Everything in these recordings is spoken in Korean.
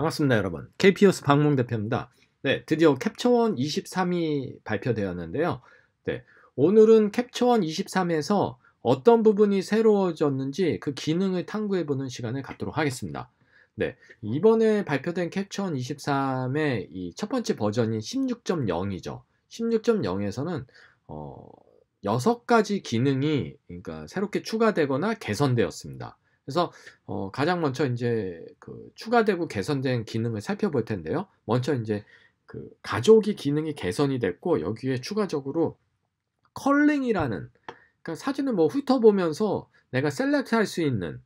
반갑습니다, 여러분. KPOS 박몽 대표입니다. 네, 드디어 캡처원 23이 발표되었는데요. 네, 오늘은 캡처원 23에서 어떤 부분이 새로워졌는지 그 기능을 탐구해보는 시간을 갖도록 하겠습니다. 네, 이번에 발표된 캡처원 23의 이 첫 번째 버전인 16.0이죠. 16.0에서는 6가지 기능이 그러니까 새롭게 추가되거나 개선되었습니다. 그래서 가장 먼저 이제 그 추가되고 개선된 기능을 살펴볼 텐데요. 먼저 이제 그 가족이 기능이 개선이 됐고 여기에 추가적으로 컬링이라는 그러니까 사진을 뭐 훑어보면서 내가 셀렉트할 수 있는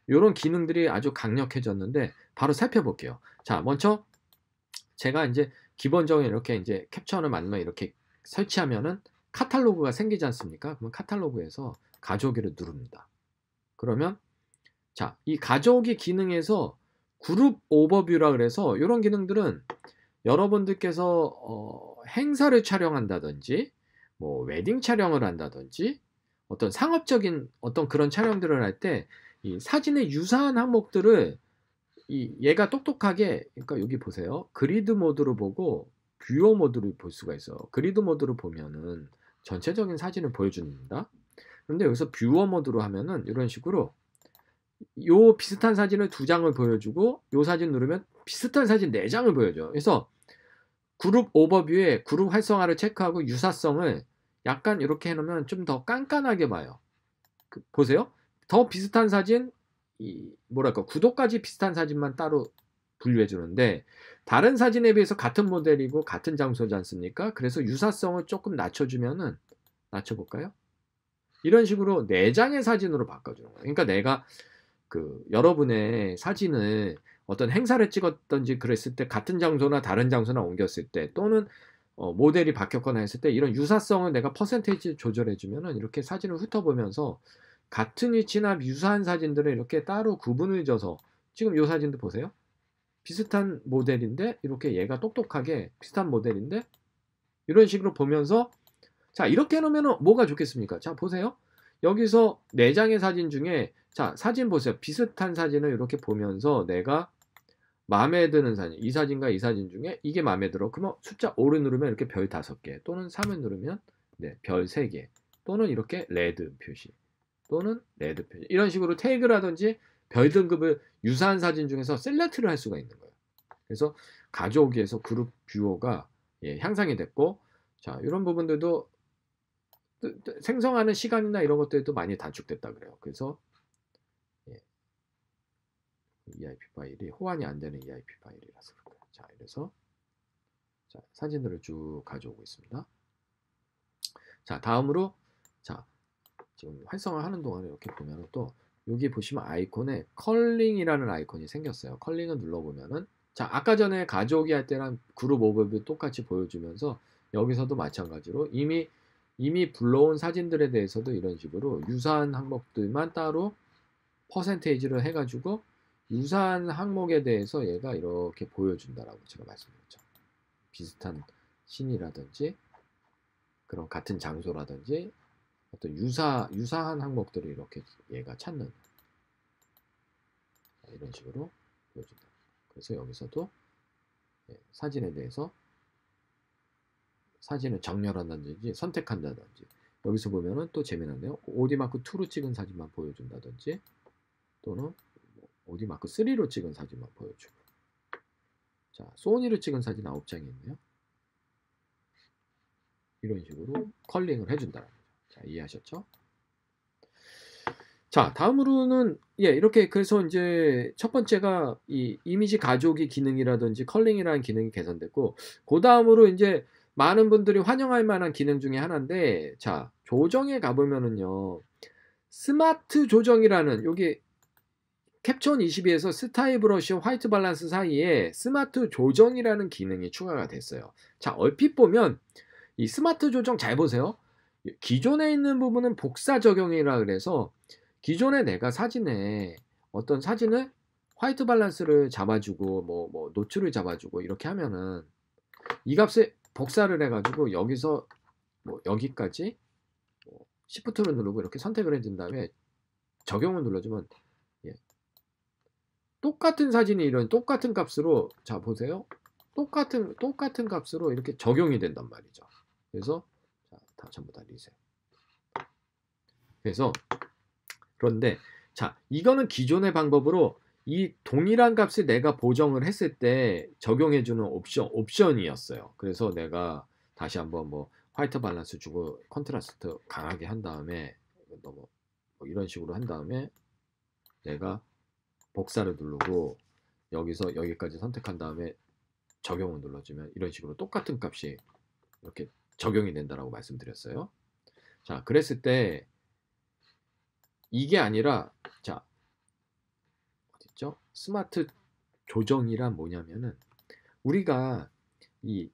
이런 기능들이 아주 강력해졌는데 바로 살펴볼게요. 자, 먼저 제가 이제 기본적인 이렇게 이제 캡처를 만들면 이렇게 설치하면은 카탈로그가 생기지 않습니까? 그러면 카탈로그에서 가족이를 누릅니다. 그러면 자, 이 가져오기 기능에서 그룹 오버뷰라 그래서 이런 기능들은 여러분들께서 행사를 촬영한다든지 뭐 웨딩 촬영을 한다든지 어떤 상업적인 어떤 그런 촬영들을 할 때 이 사진의 유사한 항목들을 얘가 똑똑하게 그러니까 여기 보세요. 그리드 모드로 보고 뷰어 모드로 볼 수가 있어요. 그리드 모드로 보면은 전체적인 사진을 보여줍니다. 그런데 여기서 뷰어 모드로 하면은 이런 식으로 요 비슷한 사진을 2장을 보여주고 요 사진 누르면 비슷한 사진 4장을 보여줘요. 그래서 그룹 오버뷰에 그룹 활성화를 체크하고 유사성을 약간 이렇게 해놓으면 좀 더 깐깐하게 봐요. 보세요. 더 비슷한 사진, 뭐랄까 구도까지 비슷한 사진만 따로 분류해 주는데 다른 사진에 비해서 같은 모델이고 같은 장소지 않습니까? 그래서 유사성을 조금 낮춰주면은 낮춰볼까요? 이런 식으로 4장의 사진으로 바꿔주는 거예요. 그러니까 내가 그 여러분의 사진을 어떤 행사를 찍었던지 그랬을 때 같은 장소나 다른 장소나 옮겼을 때 또는 모델이 바뀌었거나 했을 때 이런 유사성을 내가 퍼센테이지 조절해 주면은 이렇게 사진을 훑어보면서 같은 위치나 유사한 사진들을 이렇게 따로 구분을 져서 지금 이 사진도 보세요. 비슷한 모델인데 이렇게 얘가 똑똑하게 비슷한 모델인데 이런 식으로 보면서 자 이렇게 해놓으면 뭐가 좋겠습니까? 자 보세요. 여기서 4장의 사진 중에 자 사진 보세요. 비슷한 사진을 이렇게 보면서 내가 마음에 드는 사진 이 사진과 이 사진 중에 이게 마음에 들어. 그러면 숫자 5를 누르면 이렇게 별 5개 또는 3을 누르면 네, 별 3개 또는 이렇게 레드 표시 또는 레드 표시 이런 식으로 태그라든지 별 등급을 유사한 사진 중에서 셀렉트를 할 수가 있는 거예요. 그래서 가져오기에서 그룹 뷰어가 예, 향상이 됐고 자 이런 부분들도 생성하는 시간이나 이런 것들도 많이 단축됐다 그래요. 그래서 예, EIP 파일이 호환이 안 되는 EIP 파일이라서 그래요. 자, 그래서 자, 사진들을 쭉 가져오고 있습니다. 자, 다음으로 자, 지금 활성화하는 동안에 이렇게 보면 또 여기 보시면 아이콘에 컬링이라는 아이콘이 생겼어요. 컬링을 눌러보면은 자, 아까 전에 가져오기 할 때랑 그룹 오버뷰 똑같이 보여주면서 여기서도 마찬가지로 이미 불러온 사진들에 대해서도 이런 식으로 유사한 항목들만 따로 퍼센테이지를 해가지고 유사한 항목에 대해서 얘가 이렇게 보여준다라고 제가 말씀드렸죠. 비슷한 신이라든지 그런 같은 장소라든지 어떤 유사한 항목들을 이렇게 얘가 찾는 이런 식으로 보여준다. 그래서 여기서도 사진에 대해서 사진을 정렬한다든지 선택한다든지 여기서 보면은 또 재미난데요. 오디마크2로 찍은 사진만 보여준다든지 또는 오디마크3로 찍은 사진만 보여주고 자 소니로 찍은 사진 9장이 있네요. 이런 식으로 컬링을 해준다는 거죠. 자 이해하셨죠? 자 다음으로는 예 이렇게 그래서 이제 첫 번째가 이 이미지 가져오기 기능이라든지 컬링이라는 기능이 개선됐고 그 다음으로 이제 많은 분들이 환영할 만한 기능 중에 하나인데 자 조정에 가보면은요 스마트 조정이라는 여기 캡처온 22에서 스타일 브러쉬와 화이트 밸런스 사이에 스마트 조정이라는 기능이 추가가 됐어요. 자 얼핏 보면 이 스마트 조정 잘 보세요. 기존에 있는 부분은 복사 적용이라 그래서 기존에 내가 사진에 어떤 사진을 화이트 밸런스를 잡아주고 뭐 노출을 잡아주고 이렇게 하면은 이 값을 복사를 해가지고 여기서 뭐 여기까지 Shift를 누르고 이렇게 선택을 해준 다음에 적용을 눌러주면 예, 똑같은 사진이 이런 똑같은 값으로 자 보세요. 똑같은 값으로 이렇게 적용이 된단 말이죠. 그래서 다 전부 다 리셋. 그래서 그런데 자 이거는 기존의 방법으로 이 동일한 값을 내가 보정을 했을 때 적용해주는 옵션이었어요. 그래서 내가 다시 한번 뭐 화이트 밸런스 주고 컨트라스트 강하게 한 다음에 뭐 이런 식으로 한 다음에 내가 복사를 누르고 여기서 여기까지 선택한 다음에 적용을 눌러주면 이런 식으로 똑같은 값이 이렇게 적용이 된다라고 말씀드렸어요. 자, 그랬을 때 이게 아니라 자 어딨죠? 스마트 조정이란 뭐냐면은 우리가 이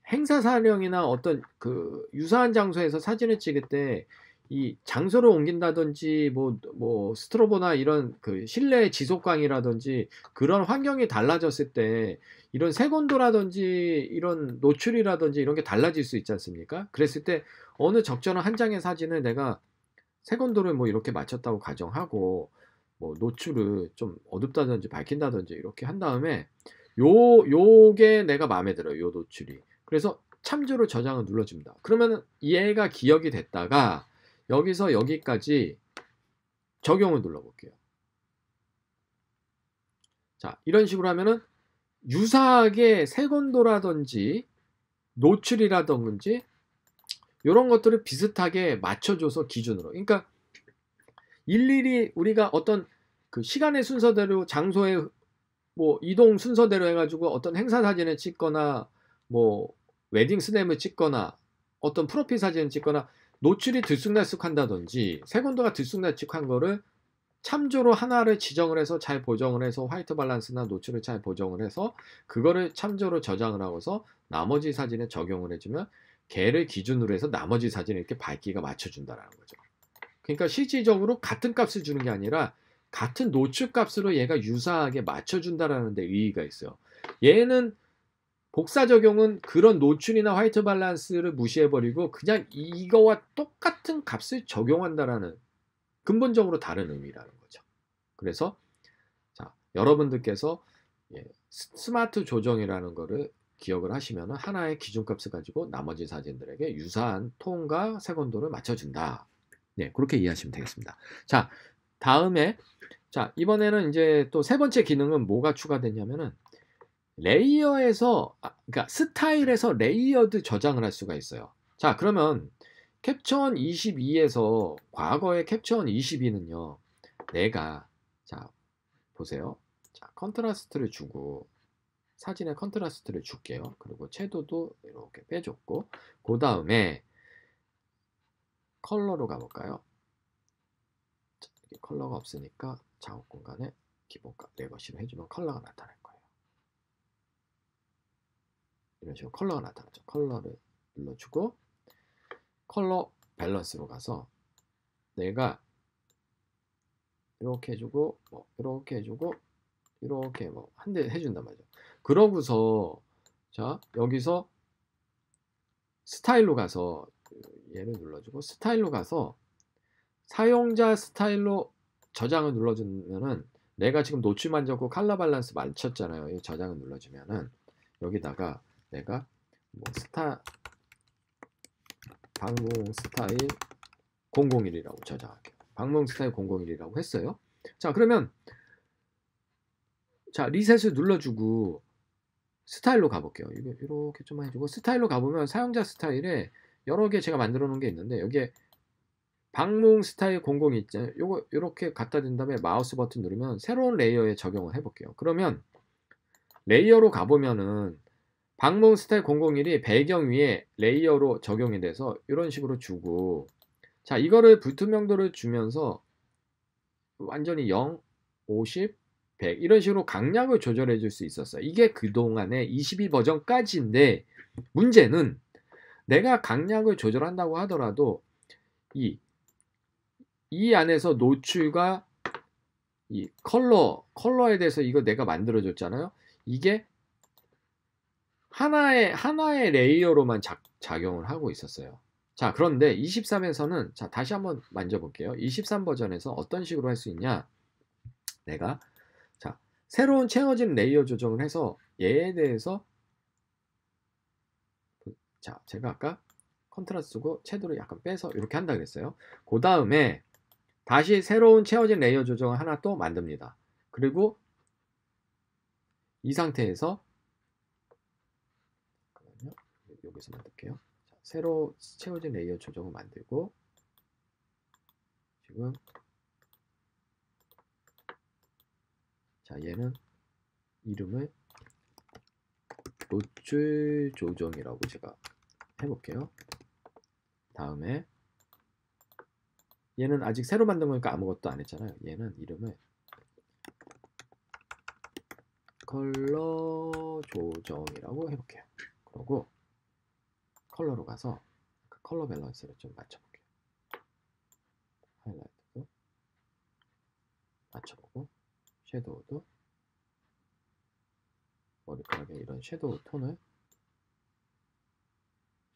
행사 사령이나 어떤 그 유사한 장소에서 사진을 찍을 때 이 장소를 옮긴다든지 뭐 스트로보나 이런 그 실내 지속광이라든지 그런 환경이 달라졌을 때 이런 색온도라든지 이런 노출이라든지 이런 게 달라질 수 있지 않습니까? 그랬을 때 어느 적절한 한 장의 사진을 내가 색온도를 뭐 이렇게 맞췄다고 가정하고 뭐 노출을 좀 어둡다든지 밝힌다든지 이렇게 한 다음에 요게 내가 마음에 들어요. 요 노출이. 그래서 참조로 저장을 눌러줍니다. 그러면 얘가 기억이 됐다가 여기서 여기까지 적용을 눌러볼게요. 자, 이런 식으로 하면은 유사하게 색온도라든지 노출이라든지 이런 것들을 비슷하게 맞춰줘서 기준으로. 그러니까 일일이 우리가 어떤 그 시간의 순서대로 장소의 뭐 이동 순서대로 해가지고 어떤 행사 사진을 찍거나 뭐 웨딩 스냅을 찍거나 어떤 프로필 사진을 찍거나 노출이 들쑥날쑥한다든지 색온도가 들쑥날쑥한 거를 참조로 하나를 지정을 해서 잘 보정을 해서 화이트 밸런스나 노출을 잘 보정을 해서 그거를 참조로 저장을 하고서 나머지 사진에 적용을 해주면 걔를 기준으로 해서 나머지 사진을 이렇게 밝기가 맞춰준다라는 거죠. 그러니까 실질적으로 같은 값을 주는 게 아니라 같은 노출 값으로 얘가 유사하게 맞춰준다라는 데 의의가 있어요. 얘는 복사 적용은 그런 노출이나 화이트 밸런스를 무시해버리고 그냥 이거와 똑같은 값을 적용한다라는 근본적으로 다른 의미라는 거죠. 그래서 자, 여러분들께서 스마트 조정이라는 거를 기억을 하시면 하나의 기준값을 가지고 나머지 사진들에게 유사한 톤과 색온도를 맞춰준다. 네, 그렇게 이해하시면 되겠습니다. 자, 다음에 자 이번에는 이제 또 세 번째 기능은 뭐가 추가됐냐면은 레이어에서 그러니까 스타일에서 레이어드 저장을 할 수가 있어요. 자 그러면 캡처원 22에서 과거의 캡처원 22는요 내가 자 보세요. 자 컨트라스트를 주고 사진에 컨트라스트를 줄게요. 그리고 채도도 이렇게 빼줬고 그 다음에 컬러로 가볼까요? 자, 컬러가 없으니까 작업 공간에 기본값 레거시로 해주면 컬러가 나타날 거예요. 이런 식으로 컬러가 나타나죠. 컬러를 눌러주고 컬러 밸런스로 가서 내가 이렇게 해주고 뭐 이렇게 해주고 이렇게 뭐 한 대 해준단 말이죠. 그러고서 자 여기서 스타일로 가서 얘를 눌러주고 스타일로 가서 사용자 스타일로 저장을 눌러주면은 내가 지금 노출만 적고 컬러 밸런스 맞췄잖아요. 이 저장을 눌러주면은 여기다가 내가 뭐 방문 스타일 001이라고 저장할게요. 방문 스타일 001이라고 했어요. 자 그러면 자 리셋을 눌러주고 스타일로 가볼게요. 이렇게 좀만 해주고 스타일로 가보면 사용자 스타일에 여러 개 제가 만들어 놓은 게 있는데 여기에 방문 스타일 00 있잖아요. 요거 이렇게 갖다 댄 다음에 마우스 버튼 누르면 새로운 레이어에 적용을 해볼게요. 그러면 레이어로 가보면은 방문 스타일 001이 배경 위에 레이어로 적용이 돼서 이런 식으로 주고 자 이거를 불투명도를 주면서 완전히 0, 50, 100 이런 식으로 강약을 조절해 줄 수 있었어요. 이게 그동안의 22 버전까지인데 문제는 내가 강약을 조절한다고 하더라도 이 안에서 노출과 이 컬러에 대해서 이거 내가 만들어 줬잖아요. 이게 하나의 레이어로만 작용을 하고 있었어요. 자 그런데 23에서는 자 다시 한번 만져볼게요. 23 버전에서 어떤 식으로 할 수 있냐 내가 자 새로운 채워진 레이어 조정을 해서 얘에 대해서 자, 제가 아까 컨트라스트 쓰고 섀도우를 약간 빼서 이렇게 한다 그랬어요. 그 다음에 다시 새로운 채워진 레이어 조정을 하나 또 만듭니다. 그리고 이 상태에서 여기서 만들게요. 자, 새로 채워진 레이어 조정을 만들고 지금 자, 얘는 이름을 노출 조정이라고 제가 해볼게요. 다음에 얘는 아직 새로 만든 거니까 아무것도 안 했잖아요. 얘는 이름을 컬러 조정이라고 해볼게요. 그리고 컬러로 가서 컬러 밸런스를 좀 맞춰볼게요. 하이라이트도 맞춰보고 섀도우도 머리카락에 이런 섀도우 톤을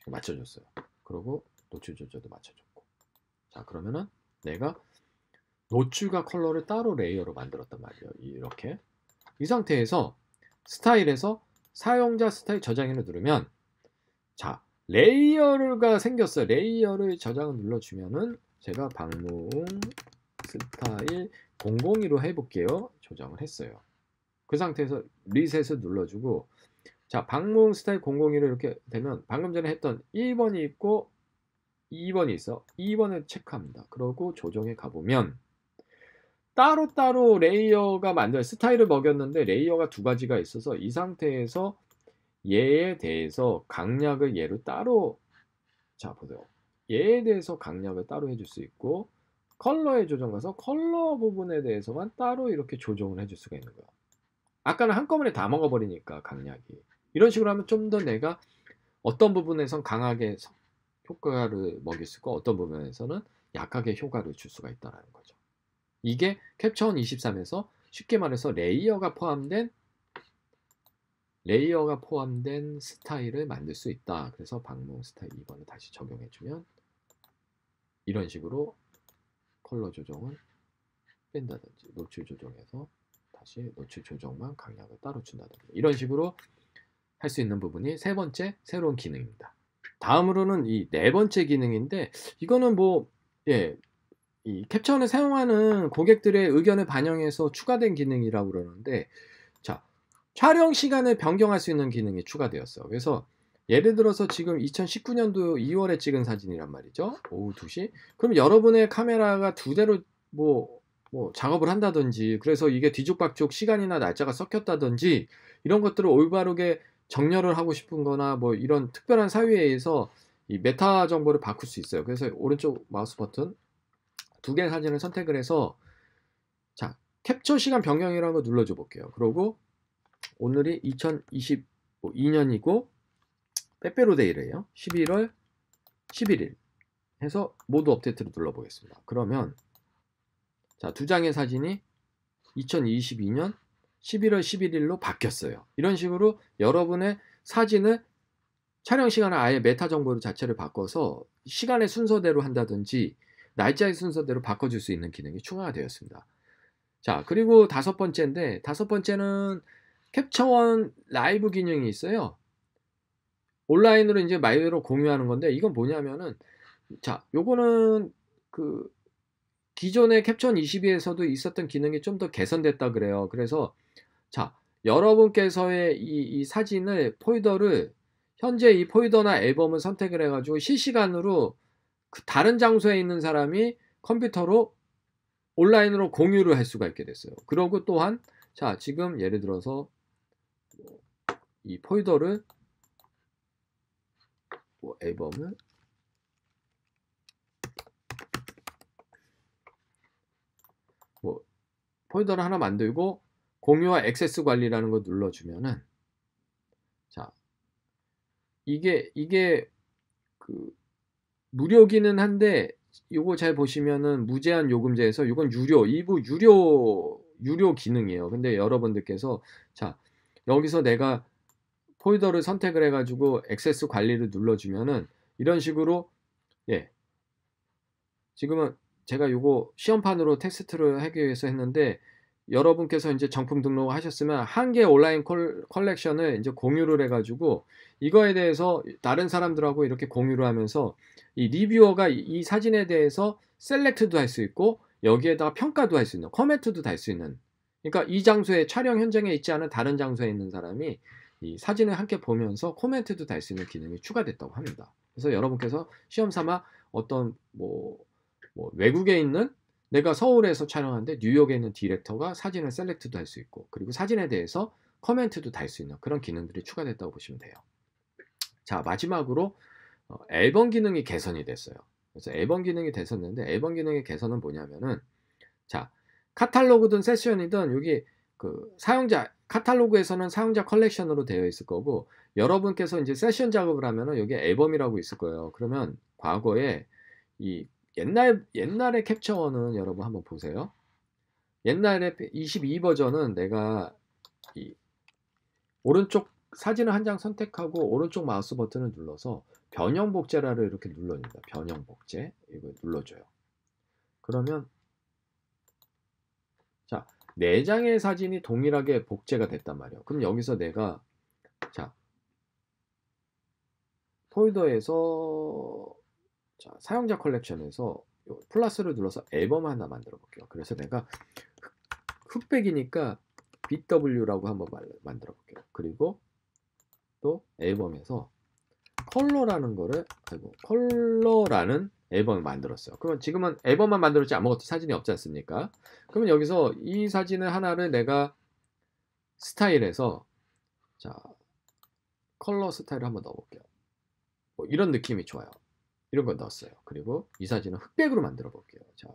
맞춰줬어요. 그리고 노출 조절도 맞춰줬고. 자, 그러면은 내가 노출과 컬러를 따로 레이어로 만들었단 말이에요. 이렇게 이 상태에서 스타일에서 사용자 스타일 저장을 누르면 자, 레이어가 생겼어요. 레이어를 저장을 눌러주면은 제가 방문 스타일 002로 해볼게요. 조정을 했어요. 그 상태에서 리셋을 눌러주고 자, 방문 스타일 001을 이렇게 되면 방금 전에 했던 1번이 있고 2번이 있어. 2번을 체크합니다. 그러고 조정에 가보면 따로따로 레이어가 만들어 스타일을 먹였는데 레이어가 두 가지가 있어서 이 상태에서 얘에 대해서 강약을 얘로 따로 자 보세요. 얘에 대해서 강약을 따로 해줄 수 있고 컬러에 조정 가서 컬러 부분에 대해서만 따로 이렇게 조정을 해줄 수가 있는 거야. 아까는 한꺼번에 다 먹어버리니까 강약이 이런 식으로 하면 좀 더 내가 어떤 부분에선 강하게 효과를 먹일 수 있고 어떤 부분에서는 약하게 효과를 줄 수가 있다는 거죠. 이게 캡처원 23에서 쉽게 말해서 레이어가 포함된 스타일을 만들 수 있다. 그래서 방문 스타일 2번을 다시 적용해주면 이런 식으로 컬러 조정을 뺀다든지 노출 조정해서 다시 노출 조정만 강약을 따로 준다든지 이런 식으로 할 수 있는 부분이 세 번째 새로운 기능입니다. 다음으로는 이 네 번째 기능인데 이거는 뭐 이 캡처원을 사용하는 고객들의 의견을 반영해서 추가된 기능이라고 그러는데 자, 촬영 시간을 변경할 수 있는 기능이 추가되었어요. 그래서 예를 들어서 지금 2019년도 2월에 찍은 사진이란 말이죠. 오후 2시. 그럼 여러분의 카메라가 두 대로 뭐 작업을 한다든지 그래서 이게 뒤죽박죽 시간이나 날짜가 섞였다든지 이런 것들을 올바르게 정렬을 하고 싶은 거나 뭐 이런 특별한 사유에 의해서 이 메타 정보를 바꿀 수 있어요. 그래서 오른쪽 마우스 버튼 두 개의 사진을 선택을 해서 자, 캡처 시간 변경이라는 거 눌러줘 볼게요. 그리고 오늘이 2022년이고 빼빼로데이래요. 11월 11일 해서 모두 업데이트를 눌러보겠습니다. 그러면 자, 두 장의 사진이 2022년 11월 11일로 바뀌었어요. 이런 식으로 여러분의 사진을 촬영 시간을 아예 메타 정보 자체를 바꿔서 시간의 순서대로 한다든지 날짜의 순서대로 바꿔줄 수 있는 기능이 추가가 되었습니다. 자, 그리고 다섯 번째인데 다섯 번째는 캡처원 라이브 기능이 있어요. 온라인으로 이제 말로 공유하는 건데 이건 뭐냐면은 자, 요거는 그 기존의 캡처원 22에서도 있었던 기능이 좀 더 개선됐다 그래요. 그래서 자, 여러분께서의 이 사진을 폴더를 현재 이 폴더나 앨범을 선택을 해가지고 실시간으로 그 다른 장소에 있는 사람이 컴퓨터로 온라인으로 공유를 할 수가 있게 됐어요. 그리고 또한 자, 지금 예를 들어서 이 폴더를 앨범을 폴더를 하나 만들고 공유와 액세스 관리라는 거 눌러주면은 자, 이게 그 무료기는 한데 요거 잘 보시면은 무제한 요금제에서 이건 일부 유료 기능이에요. 근데 여러분들께서 자, 여기서 내가 폴더를 선택을 해가지고 액세스 관리를 눌러주면은 이런 식으로 지금은 제가 요거 시험판으로 테스트를 하기 위해서 했는데 여러분께서 이제 정품 등록하셨으면 한 개 온라인 컬렉션을 이제 공유를 해가지고 이거에 대해서 다른 사람들하고 이렇게 공유를 하면서 이 리뷰어가 이 사진에 대해서 셀렉트도 할 수 있고 여기에다가 평가도 할 수 있는, 코멘트도 달 수 있는. 그러니까 이 장소에 촬영 현장에 있지 않은 다른 장소에 있는 사람이 이 사진을 함께 보면서 코멘트도 달 수 있는 기능이 추가됐다고 합니다. 그래서 여러분께서 시험 삼아 어떤 뭐 외국에 있는, 내가 서울에서 촬영하는데 뉴욕에 있는 디렉터가 사진을 셀렉트도 할 수 있고 그리고 사진에 대해서 코멘트도 달 수 있는 그런 기능들이 추가됐다고 보시면 돼요. 자, 마지막으로 앨범 기능이 개선이 됐어요. 그래서 앨범 기능이 됐었는데 앨범 기능의 개선은 뭐냐면은, 자, 카탈로그든 세션이든 여기 그 사용자 카탈로그에서는 사용자 컬렉션으로 되어 있을 거고, 여러분께서 이제 세션 작업을 하면은 여기 앨범이라고 있을 거예요. 그러면 과거에 이 옛날의 캡처원은 여러분 한번 보세요. 옛날에 22 버전은 내가 이 오른쪽 사진을 한 장 선택하고 오른쪽 마우스 버튼을 눌러서 변형 복제라를 이렇게 눌러줍니다. 변형 복제 이거 눌러줘요. 그러면 자, 4장의 사진이 동일하게 복제가 됐단 말이에요. 그럼 여기서 내가 자, 폴더에서 자, 사용자 컬렉션에서 플러스를 눌러서 앨범 하나 만들어 볼게요. 그래서 내가 흑백이니까 BW라고 한번 만들어 볼게요. 그리고 또 앨범에서 컬러라는 앨범을 만들었어요. 그러면 지금은 앨범만 만들었지 아무것도 사진이 없지 않습니까? 그러면 여기서 이 사진을 하나를 내가 스타일에서 자, 컬러 스타일을 한번 넣어볼게요. 뭐 이런 느낌이 좋아요. 이런 걸 넣었어요. 그리고 이 사진은 흑백으로 만들어 볼게요. 자,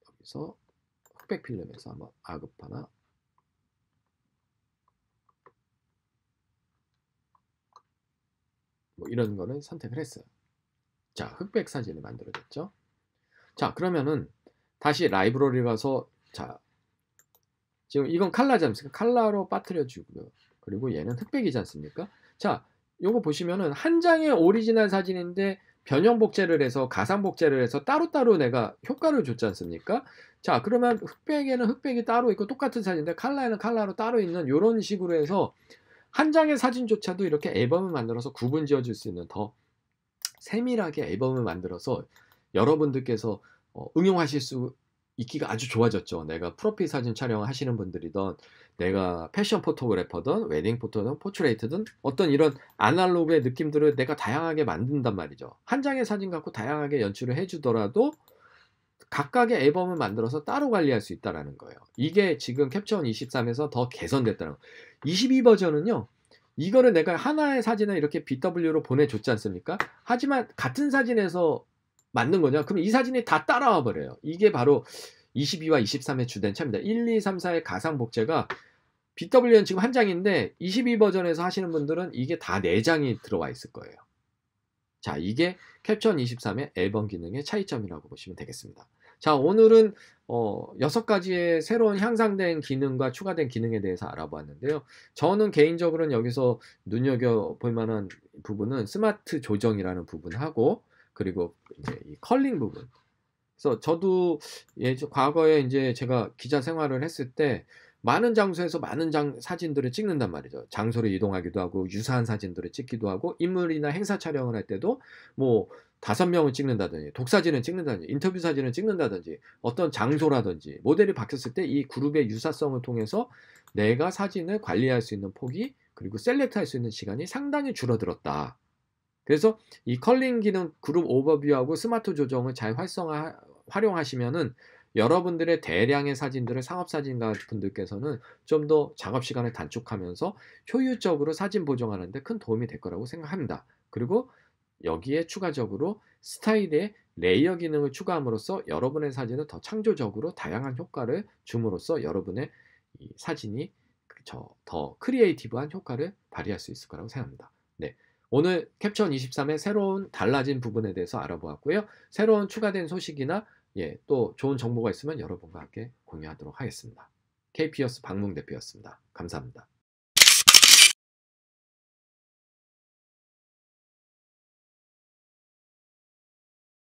여기서 흑백 필름에서 한번 아급하나 뭐 이런 거를 선택을 했어요. 자, 흑백 사진을 만들어졌죠. 자, 그러면은 다시 라이브러리 가서, 자, 지금 이건 칼라지 않습니까? 칼라로 빠뜨려 주고요. 그리고 얘는 흑백이지 않습니까? 자, 요거 보시면은 한 장의 오리지널 사진인데 변형 복제를 해서 가상 복제를 해서 따로따로 내가 효과를 줬지 않습니까? 자, 그러면 흑백에는 흑백이 따로 있고 똑같은 사진인데 칼라에는 칼라로 따로 있는 이런 식으로 해서 한 장의 사진조차도 이렇게 앨범을 만들어서 구분 지어줄 수 있는, 더 세밀하게 앨범을 만들어서 여러분들께서 응용하실 수 있기가 아주 좋아졌죠. 내가 프로필 사진 촬영 하시는 분들이든, 내가 패션 포토그래퍼든, 웨딩 포토든, 포트레이트든 어떤 이런 아날로그의 느낌들을 내가 다양하게 만든단 말이죠. 한 장의 사진 갖고 다양하게 연출을 해주더라도 각각의 앨범을 만들어서 따로 관리할 수 있다는 거예요. 이게 지금 캡처원 23에서 더 개선됐다는 거예요. 22 버전은요. 이거를 내가 하나의 사진을 이렇게 BW로 보내줬지 않습니까? 하지만 같은 사진에서 만든 거냐? 그럼 이 사진이 다 따라와 버려요. 이게 바로 22와 23의 주된 차이입니다. 1, 2, 3, 4의 가상 복제가 BW는 지금 한 장인데 22 버전에서 하시는 분들은 이게 다 4장이 들어와 있을 거예요. 자, 이게 캡처원 23의 앨범 기능의 차이점이라고 보시면 되겠습니다. 자, 오늘은 6가지의 새로운 향상된 기능과 추가된 기능에 대해서 알아보았는데요. 저는 개인적으로는 여기서 눈여겨볼 만한 부분은 스마트 조정이라는 부분하고, 그리고 이제 이 컬링 부분. 그래서 저도 과거에 이제 제가 기자 생활을 했을 때 많은 장소에서 많은 사진들을 찍는단 말이죠. 장소를 이동하기도 하고 유사한 사진들을 찍기도 하고, 인물이나 행사 촬영을 할 때도 뭐 5명을 찍는다든지 독사진을 찍는다든지 인터뷰 사진을 찍는다든지 어떤 장소라든지 모델이 바뀌었을 때 이 그룹의 유사성을 통해서 내가 사진을 관리할 수 있는 폭이, 그리고 셀렉트할 수 있는 시간이 상당히 줄어들었다. 그래서 이 컬링 기능, 그룹 오버뷰하고 스마트 조정을 잘 활용하시면은 여러분들의 대량의 사진들을 상업사진가 분들께서는 좀 더 작업 시간을 단축하면서 효율적으로 사진 보정하는 데 큰 도움이 될 거라고 생각합니다. 그리고 여기에 추가적으로 스타일의 레이어 기능을 추가함으로써 여러분의 사진을 더 창조적으로 다양한 효과를 줌으로써 여러분의 이 사진이 더 크리에이티브한 효과를 발휘할 수 있을 거라고 생각합니다. 네. 오늘 캡처원 23의 새로운 달라진 부분에 대해서 알아보았고요. 새로운 추가된 소식이나 또 좋은 정보가 있으면 여러분과 함께 공유하도록 하겠습니다. KP어스 박문 대표였습니다. 감사합니다.